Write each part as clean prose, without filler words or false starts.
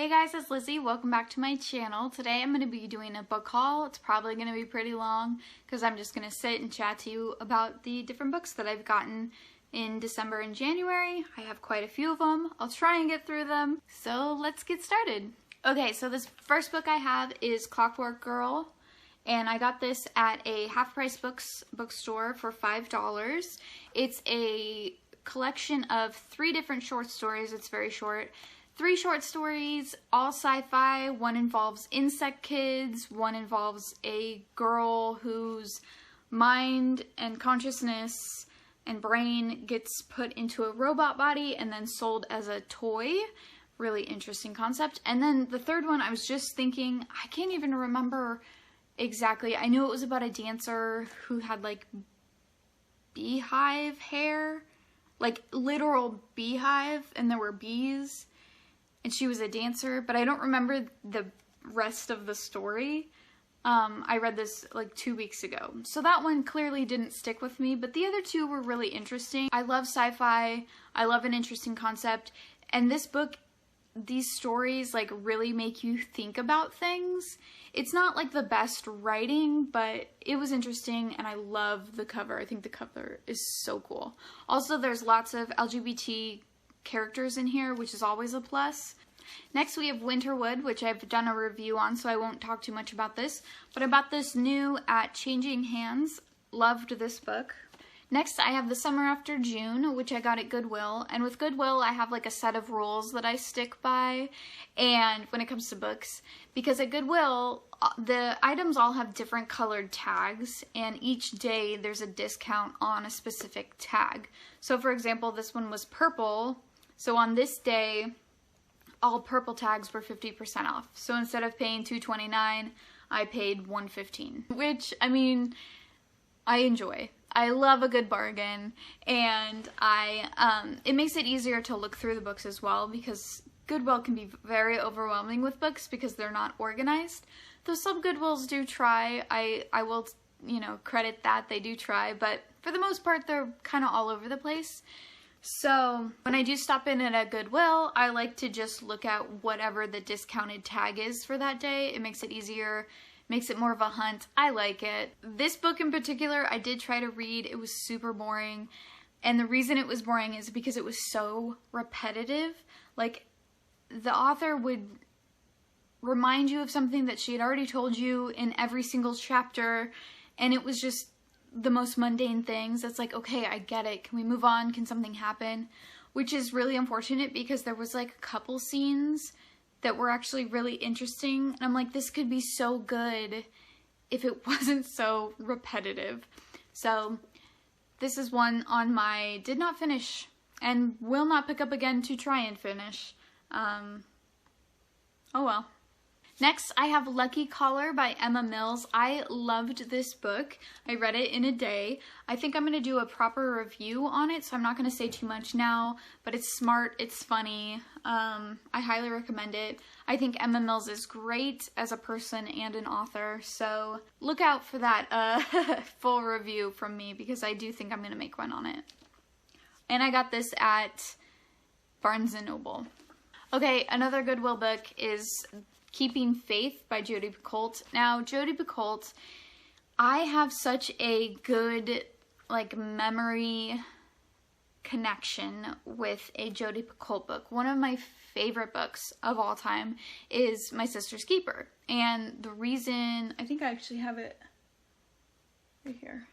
Hey guys, it's Lizzie. Welcome back to my channel. Today I'm going to be doing a book haul. It's probably going to be pretty long because I'm just going to sit and chat to you about the different books that I've gotten in December and January. I have quite a few of them. I'll try and get through them. So let's get started. Okay, so this first book I have is Clockwork Girl, and I got this at a Half Price bookstore for $5. It's a collection of 3 different short stories. It's very short. 3 short stories, all sci-fi. One involves insect kids, one involves a girl whose mind and consciousness and brain gets put into a robot body and then sold as a toy. Really interesting concept. And then the third one, I was just thinking, I can't even remember exactly. I knew it was about a dancer who had like beehive hair, like literal beehive, and there were bees. And she was a dancer, but I don't remember the rest of the story. I read this like 2 weeks ago. So that one clearly didn't stick with me, but the other 2 were really interesting. I love sci-fi. I love an interesting concept. And this book, these stories like really make you think about things. It's not like the best writing, but it was interesting and I love the cover. I think the cover is so cool. Also, there's lots of LGBT characters in here, which is always a plus. Next we have Winterwood, which I've done a review on, so I won't talk too much about this, but I bought this new at Changing Hands. Loved this book. Next I have The Summer After June, which I got at Goodwill, and with Goodwill I have like a set of rules that I stick by, and when it comes to books, because at Goodwill the items all have different colored tags, and each day there's a discount on a specific tag. So for example, this one was purple. So on this day, all purple tags were 50% off. So instead of paying $2.29, I paid $1.15, which, I mean, I enjoy. I love a good bargain, and it makes it easier to look through the books as well, because Goodwill can be very overwhelming with books because they're not organized. Though some Goodwills do try. I will, credit that they do try, but for the most part, they're kind of all over the place. So when I do stop in at a Goodwill, I like to just look at whatever the discounted tag is for that day. It makes it easier, makes it more of a hunt. I like it. This book in particular, I did try to read. It was super boring. And the reason it was boring is because it was so repetitive. Like, the author would remind you of something that she had already told you in every single chapter, and it was just the most mundane things. It's like, okay, I get it. Can we move on? Can something happen? Which is really unfortunate because there was like a couple scenes that were actually really interesting. And I'm like, this could be so good if it wasn't so repetitive. So this is one on my did not finish and will not pick up again to try and finish. Oh well. Next, I have Lucky Caller by Emma Mills. I loved this book. I read it in a day. I think I'm going to do a proper review on it, so I'm not going to say too much now, but it's smart, it's funny. I highly recommend it. I think Emma Mills is great as a person and an author, so look out for that full review from me, because I do think I'm going to make one on it. And I got this at Barnes & Noble. Okay, another Goodwill book is Keeping Faith by Jodi Picoult. Now, Jodi Picoult, I have such a good, like, memory connection with a Jodi Picoult book. One of my favorite books of all time is My Sister's Keeper. And the reason, I think I actually have it right here.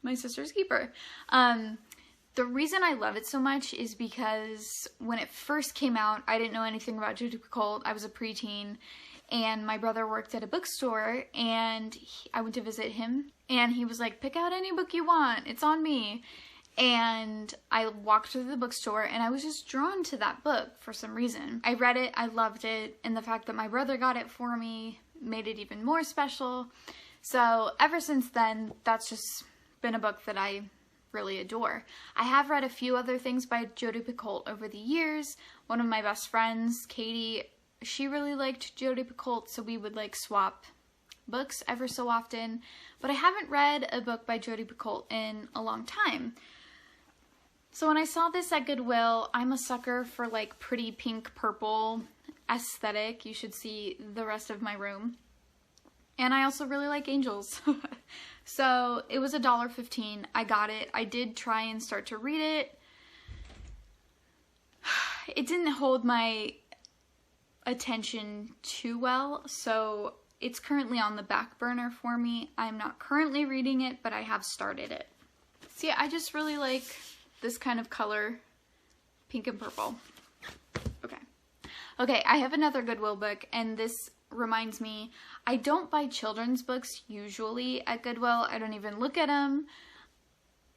My Sister's Keeper. The reason I love it so much is because when it first came out, I didn't know anything about Jodi Picoult. I was a preteen, and my brother worked at a bookstore, and I went to visit him, and he was like, pick out any book you want, it's on me. And I walked through the bookstore, and I was just drawn to that book for some reason. I read it, I loved it, and the fact that my brother got it for me made it even more special. So ever since then, that's just been a book that I really adore. I have read a few other things by Jodi Picoult over the years. One of my best friends, Katie, she really liked Jodi Picoult, so we would like swap books ever so often. But I haven't read a book by Jodi Picoult in a long time. So when I saw this at Goodwill, I'm a sucker for like pretty pink purple aesthetic, you should see the rest of my room. And I also really like angels. So it was $1.15. I got it. I did try and start to read it. It didn't hold my attention too well, so it's currently on the back burner for me. I'm not currently reading it, but I have started it. See, I just really like this kind of color, pink and purple. Okay, I have another Goodwill book, and this reminds me, I don't buy children's books usually at Goodwill. I don't even look at them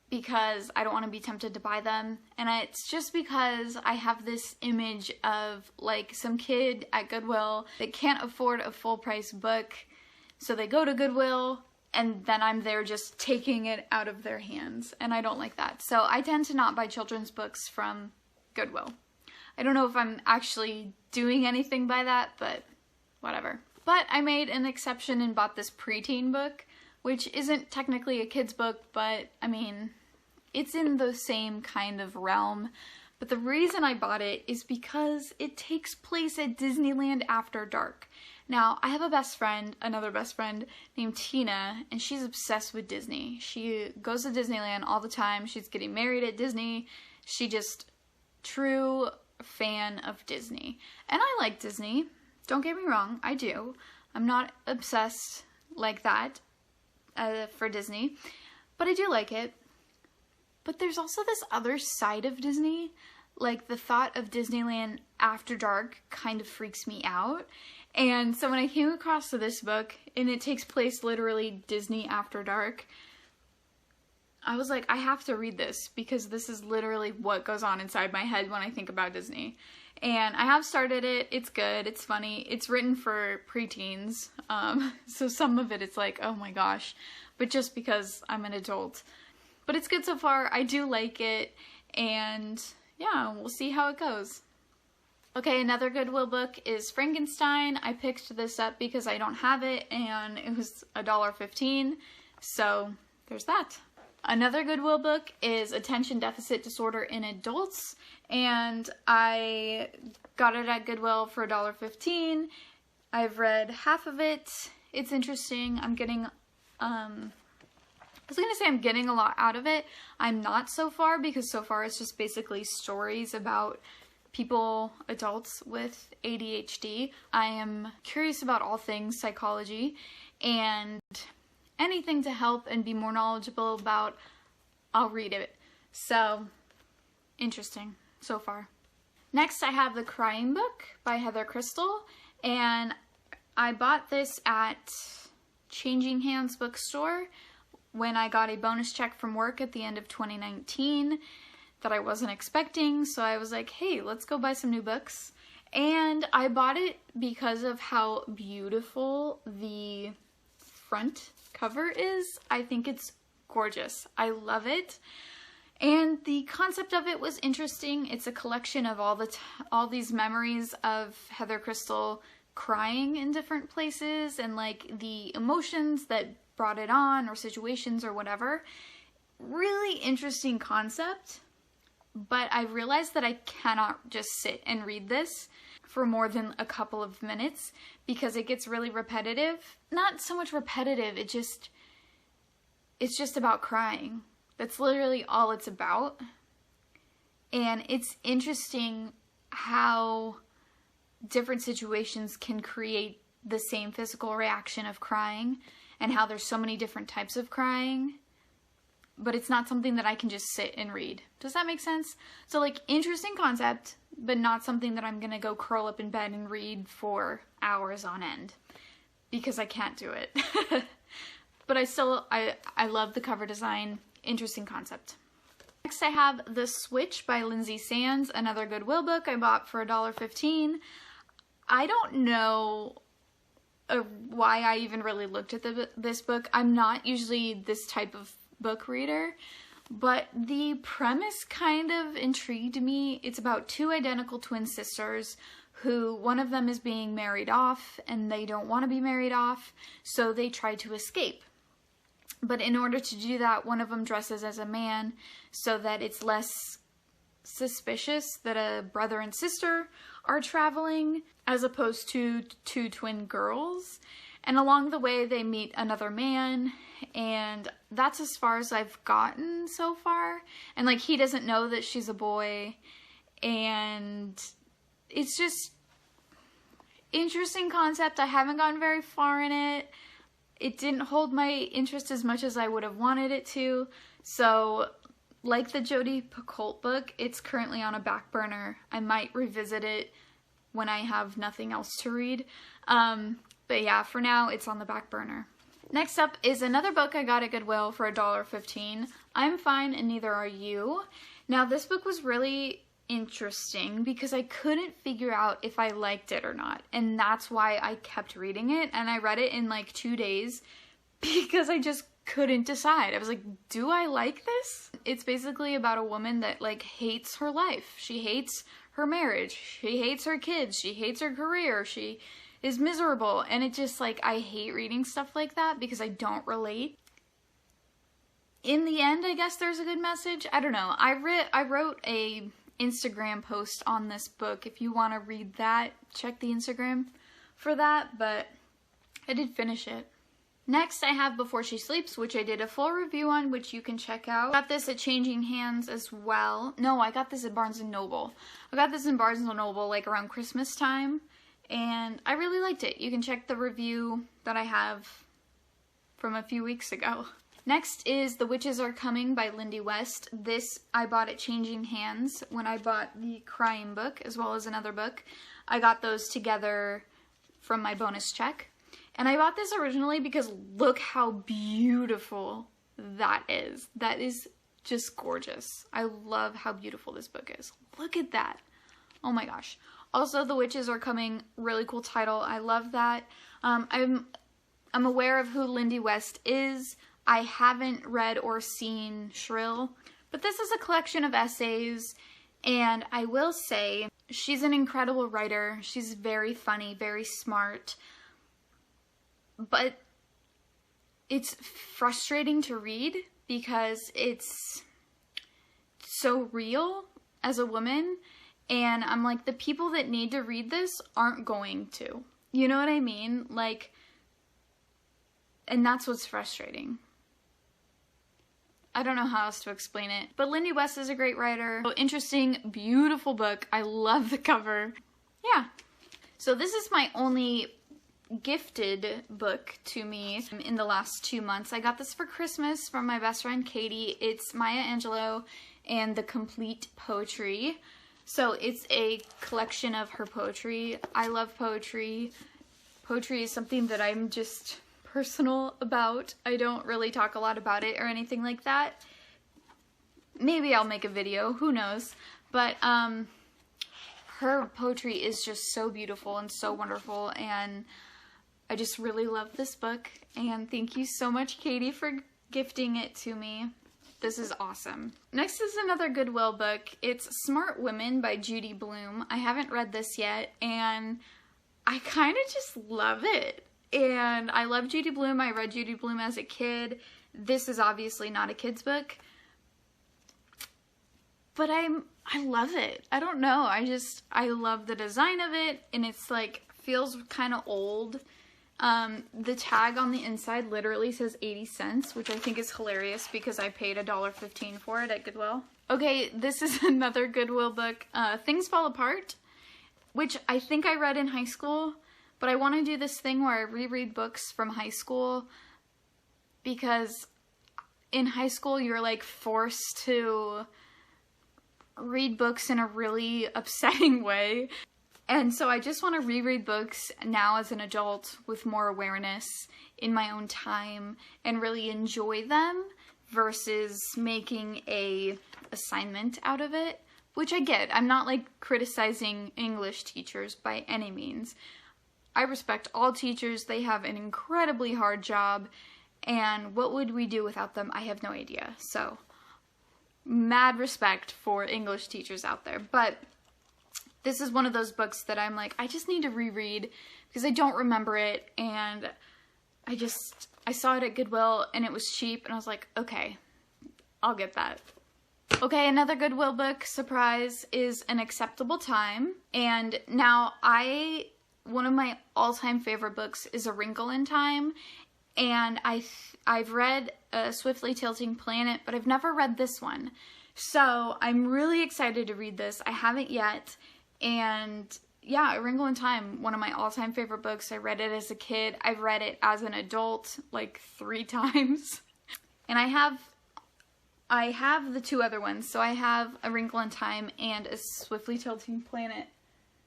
because I don't want to be tempted to buy them. And it's just because I have this image of like some kid at Goodwill that can't afford a full price book, so they go to Goodwill and then I'm there just taking it out of their hands, and I don't like that. So I tend to not buy children's books from Goodwill. I don't know if I'm actually doing anything by that, but whatever. But I made an exception and bought this preteen book, which isn't technically a kid's book, but I mean, it's in the same kind of realm. But the reason I bought it is because it takes place at Disneyland after dark. Now, I have a best friend, another best friend named Tina, and she's obsessed with Disney. She goes to Disneyland all the time. She's getting married at Disney. She just, true fan of Disney. And I like Disney. Don't get me wrong, I do. I'm not obsessed like that for Disney, but I do like it. But there's also this other side of Disney. Like, the thought of Disneyland after dark kind of freaks me out. And so when I came across this book, and it takes place literally Disney after dark, I was like, I have to read this because this is literally what goes on inside my head when I think about Disney. And I have started it. It's good. It's funny. It's written for preteens. So some of it, it's like, oh my gosh. But just because I'm an adult. But it's good so far. I do like it. And yeah, we'll see how it goes. Okay, another Goodwill book is Frankenstein. I picked this up because I don't have it, and it was $1.15. So there's that. Another Goodwill book is Attention Deficit Disorder in Adults, and I got it at Goodwill for $1.15. I've read half of it. It's interesting. I'm getting, I was gonna say I'm getting a lot out of it. I'm not so far, because so far it's just basically stories about people, adults with ADHD. I am curious about all things psychology, and anything to help and be more knowledgeable about, I'll read it. So, interesting so far. Next, I have The Crying Book by Heather Crystal, and I bought this at Changing Hands bookstore when I got a bonus check from work at the end of 2019 that I wasn't expecting, so I was like, hey, let's go buy some new books. And I bought it because of how beautiful the front cover is. I think it's gorgeous. I love it. And the concept of it was interesting. It's a collection of all these memories of Heather Crystal crying in different places, and like the emotions that brought it on, or situations or whatever. Really interesting concept, but I realized that I cannot just sit and read this for more than a couple of minutes because it gets really repetitive. Not so much repetitive, it's just about crying. That's literally all it's about. And it's interesting how different situations can create the same physical reaction of crying, and how there's so many different types of crying, but it's not something that I can just sit and read. Does that make sense? So like, interesting concept, but not something that I'm gonna go curl up in bed and read for hours on end, because I can't do it. But I love the cover design. Interesting concept. Next I have The Switch by Lindsay Sands, another Goodwill book I bought for $1.15. I don't know why I even really looked at this book. I'm not usually this type of book reader, but the premise kind of intrigued me. It's about two identical twin sisters who, one of them is being married off and they don't want to be married off, so they try to escape. But in order to do that, one of them dresses as a man so that it's less suspicious that a brother and sister are traveling as opposed to two twin girls. And along the way they meet another man, and that's as far as I've gotten so far. And like, he doesn't know that she's a boy, and it's just interesting concept. I haven't gotten very far in it. It didn't hold my interest as much as I would have wanted it to. So like the Jodi Picoult book, it's currently on a back burner. I might revisit it when I have nothing else to read. But yeah, for now, it's on the back burner. Next up is another book I got at Goodwill for $1.15. I'm Fine and Neither Are You. Now, this book was really interesting because I couldn't figure out if I liked it or not. And that's why I kept reading it. And I read it in like 2 days because I just couldn't decide. I was like, do I like this? It's basically about a woman that like hates her life. She hates her marriage. She hates her kids. She hates her career. She is miserable, and it just like, I hate reading stuff like that because I don't relate. In the end, I guess there's a good message. I don't know. I wrote a Instagram post on this book. If you want to read that, check the Instagram for that, but I did finish it. Next, I have Before She Sleeps, which I did a full review on, which you can check out. I got this at Changing Hands as well. No, I got this at Barnes & Noble. I got this in Barnes & Noble like around Christmas time, and I really liked it. You can check the review that I have from a few weeks ago. Next is The Witches Are Coming by Lindy West. This I bought at Changing Hands when I bought the Crying book as well as another book. I got those together from my bonus check. And I bought this originally because look how beautiful that is. That is just gorgeous. I love how beautiful this book is. Look at that. Oh my gosh. Also, The Witches Are Coming, really cool title. I love that. I'm aware of who Lindy West is. I haven't read or seen Shrill, but this is a collection of essays, and I will say she's an incredible writer. She's very funny, very smart, but it's frustrating to read because it's so real as a woman. And I'm like, the people that need to read this aren't going to. You know what I mean? Like, and that's what's frustrating. I don't know how else to explain it. But Lindy West is a great writer. So interesting, beautiful book. I love the cover. Yeah. So this is my only gifted book to me in the last 2 months. I got this for Christmas from my best friend Katie. It's Maya Angelou and the Complete Poetry. So it's a collection of her poetry. I love poetry. Poetry is something that I'm just personal about. I don't really talk a lot about it or anything like that. Maybe I'll make a video, who knows. But her poetry is just so beautiful and so wonderful, and I just really love this book. And thank you so much, Katie, for gifting it to me. This is awesome. Next is another Goodwill book. It's Smart Women by Judy Blume. I haven't read this yet, and I kind of just love it. And I love Judy Blume. I read Judy Blume as a kid. This is obviously not a kid's book, but I love it. I don't know. I love the design of it, and it's like, feels kind of old. The tag on the inside literally says 80 cents, which I think is hilarious because I paid $1.15 for it at Goodwill. Okay, this is another Goodwill book, Things Fall Apart, which I think I read in high school, but I want to do this thing where I reread books from high school because in high school you're like forced to read books in a really upsetting way. And so I just want to reread books now as an adult with more awareness in my own time and really enjoy them versus making a assignment out of it, which I get. I'm not like criticizing English teachers by any means. I respect all teachers. They have an incredibly hard job, and what would we do without them? I have no idea. So mad respect for English teachers out there. But this is one of those books that I'm like, I just need to reread because I don't remember it, and I saw it at Goodwill and it was cheap and I was like, okay, I'll get that. Okay, another Goodwill book, surprise, is An Acceptable Time. And now one of my all-time favorite books is A Wrinkle in Time. And I've read Swiftly Tilting Planet, but I've never read this one. So I'm really excited to read this. I haven't yet. And yeah, A Wrinkle in Time, one of my all-time favorite books. I read it as a kid. I've read it as an adult like 3 times. And I have the 2 other ones. So I have A Wrinkle in Time and A Swiftly Tilting Planet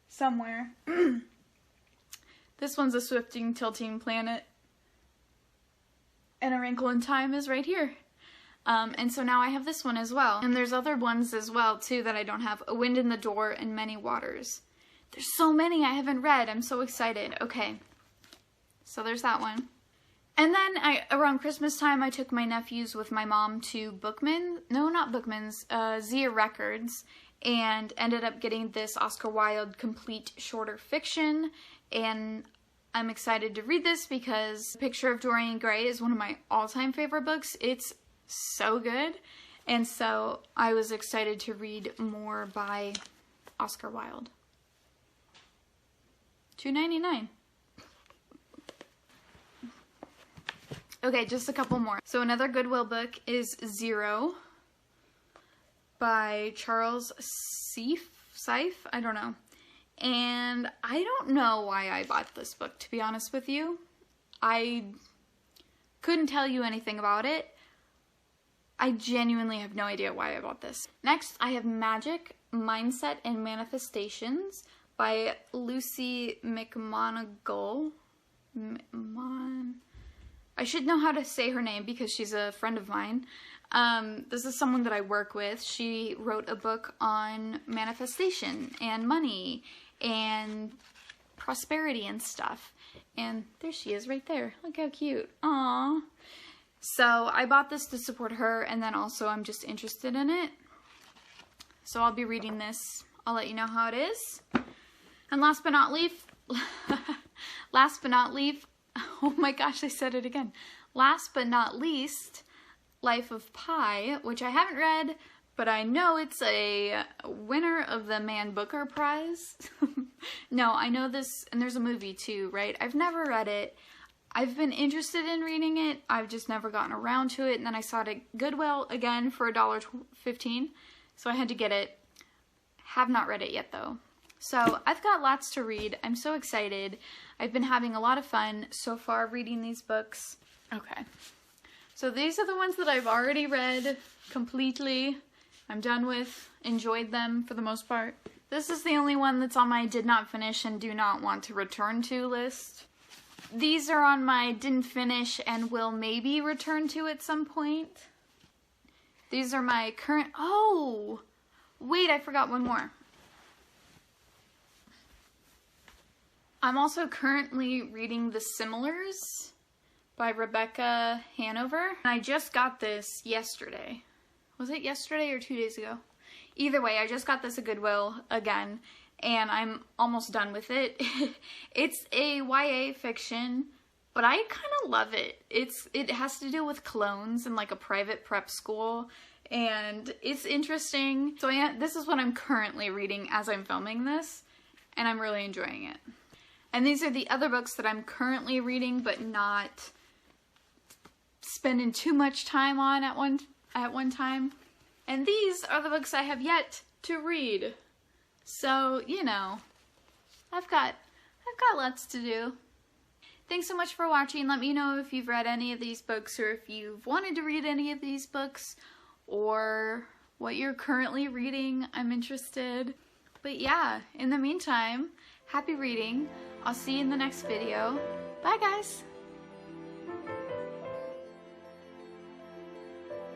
somewhere. This one's A Swiftly Tilting Planet. And A Wrinkle in Time is right here. And so now I have this one as well. And there's other ones as well, too, that I don't have. A Wind in the Door and Many Waters. There's so many I haven't read. I'm so excited. Okay. So there's that one. And then around Christmas time, I took my nephews with my mom to Bookman. No, not Bookman's. Zia Records. And ended up getting this Oscar Wilde complete shorter fiction. And I'm excited to read this because Picture of Dorian Gray is one of my all-time favorite books. It's so good. And so I was excited to read more by Oscar Wilde. $2.99. Okay, just a couple more. So another Goodwill book is Zero by Charles Seife? I don't know. And I don't know why I bought this book, to be honest with you. I couldn't tell you anything about it. I genuinely have no idea why I bought this. Next, I have Magic, Mindset, and Manifestations by Lucy McMonagle. I should know how to say her name because she's a friend of mine. This is someone that I work with. She wrote a book on manifestation and money and prosperity and stuff. And there she is right there. Look how cute. Aww. So I bought this to support her, and then also I'm just interested in it. So I'll be reading this. I'll let you know how it is. And last but not least, oh my gosh, I said it again. Last but not least, Life of Pi, which I haven't read, but I know it's a winner of the Man Booker Prize. No, I know this, and there's a movie too, right? I've never read it. I've been interested in reading it. I've just never gotten around to it, and then I saw it at Goodwill again for $1.15, so I had to get it. Have not read it yet though. So I've got lots to read. I'm so excited. I've been having a lot of fun so far reading these books. Okay. So these are the ones that I've already read completely. I'm done with. Enjoyed them for the most part. This is the only one that's on my did not finish and do not want to return to list. These are on my didn't finish and will maybe return to at some point. These are my current... Oh! Wait, I forgot one more. I'm also currently reading The Similars by Rebecca Hanover. And I just got this yesterday. Was it yesterday or 2 days ago? Either way, I just got this at Goodwill again, and I'm almost done with it. It's a YA fiction, but I kind of love it. It has to do with clones and like a private prep school, and it's interesting. So this is what I'm currently reading as I'm filming this, and I'm really enjoying it. And these are the other books that I'm currently reading, but not spending too much time on at one time. And these are the books I have yet to read. So, you know, I've got lots to do. Thanks so much for watching. Let me know if you've read any of these books, or if you've wanted to read any of these books, or what you're currently reading. I'm interested. But yeah, in the meantime, happy reading. I'll see you in the next video. Bye guys!